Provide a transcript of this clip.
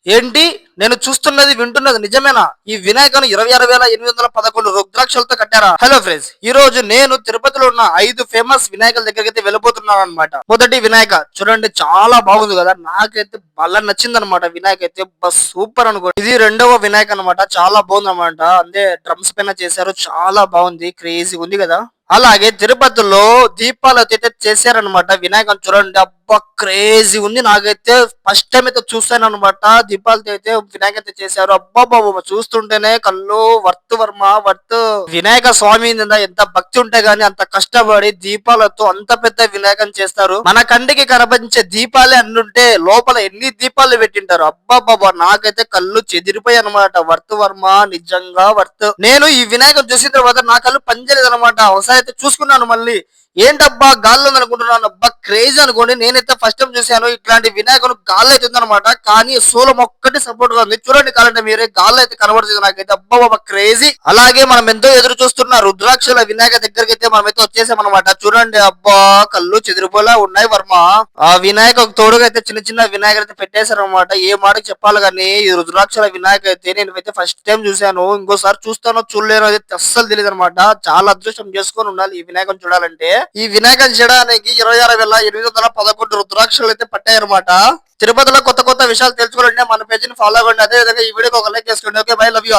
ఏంటి? నేను చూస్తున్నది, వింటున్నది నిజమేనా? ఈ వినాయకుని 26,811 రుద్రాక్షలతో కట్టారా? హలో ఫ్రెండ్స్, ఈ రోజు నేను తిరుపతిలో ఉన్న 5 ఫేమస్ వినాయకుల దగ్గరికి వెళ్ళబోతున్నాను అనమాట. మొదటి వినాయక చూడండి, చాలా బాగుంది కదా. నాకైతే బాగా నచ్చింది అనమాట. వినాయక అయితే సూపర్ అనుకో. ఇది రెండవ వినాయక అనమాట. చాలా బాగుంది అనమాట. అంటే డ్రమ్స్ పైన చేశారు, చాలా బాగుంది, క్రేజీ ఉంది కదా. అలాగే తిరుపతిలో దీపాలతో అయితే చేశారనమాట. వినాయకుని చూడండి, అబ్బా క్రేజీ ఉంది. నాకైతే ఫస్ట్ టైం అయితే చూస్తాను అనమాట. దీపాలతో అయితే వినాయక అయితే చేశారు. అబ్బా బాబా, చూస్తుంటేనే కళ్ళు వర్త్ వర్మ వర్త్. వినాయక స్వామి మీద ఎంత భక్తి ఉంటే గానీ అంత కష్టపడి దీపాలతో అంత పెద్ద వినాయకం చేస్తారు. మన కంటికి కనిపించే దీపాలే అన్నుంటే లోపల ఎన్ని దీపాలు పెట్టింటారు. అబ్బా బాబా, నాకైతే కళ్ళు చెదిరిపోయాయి అనమాట. వర్త్ వర్మ, నిజంగా వర్త్. నేను ఈ వినాయకం చూసిన తర్వాత నా కళ్ళు పనిచేయలేదు అనమాట. ఒకసారి అయితే చూసుకున్నాను మళ్ళీ. ఏంటబ్బా గాల్లో ఉంది అనుకుంటున్నాను. అబ్బా క్రేజీ అనుకోండి. నేనైతే ఫస్ట్ టైం చూశాను ఇట్లాంటి వినాయకుడు. గాల్లో అయితే ఉందన్నమాట, కానీ సోలం ఒక్కటి సపోర్ట్ గా ఉంది. చూడండి కావాలంటే మీరే, గాల్లో అయితే కనబడుతుంది నాకైతే. అబ్బా బాబా క్రేజీ. అలాగే మనం ఎంతో ఎదురు చూస్తున్న రుద్రాక్షల వినాయక దగ్గరికి అయితే మనం అయితే వచ్చేసామన్నమాట. చూడండి, అబ్బా కళ్ళు చెదిరిపోలా ఉన్నాయి వర్మ. ఆ వినాయక తోడుగా అయితే చిన్న చిన్న వినాయకులు అయితే పెట్టేశారు అనమాట. ఏ మాటకి చెప్పాలి కానీ ఈ రుద్రాక్షల వినాయక అయితే నేనైతే ఫస్ట్ టైం చూశాను. ఇంకోసారి చూస్తానో చూడలేనో అయితే అస్సలు తెలియదు అనమాట. చాలా అదృష్టం చేసుకొని ఉండాలి ఈ వినాయకం చూడాలంటే. ఈ వినాయకం చేయడానికి 26,811 రుద్రాక్షలు అయితే పట్టాయన్నమాట. తిరుపతిలో కొత్త కొత్త విషయాలు తెలుసుకోవాలంటే మన పేజీని ఫాలో అవ్వండి. అదే విధంగా ఈ వీడియోకి ఒక లైక్ చేసుకోండి. Okay by, love you all.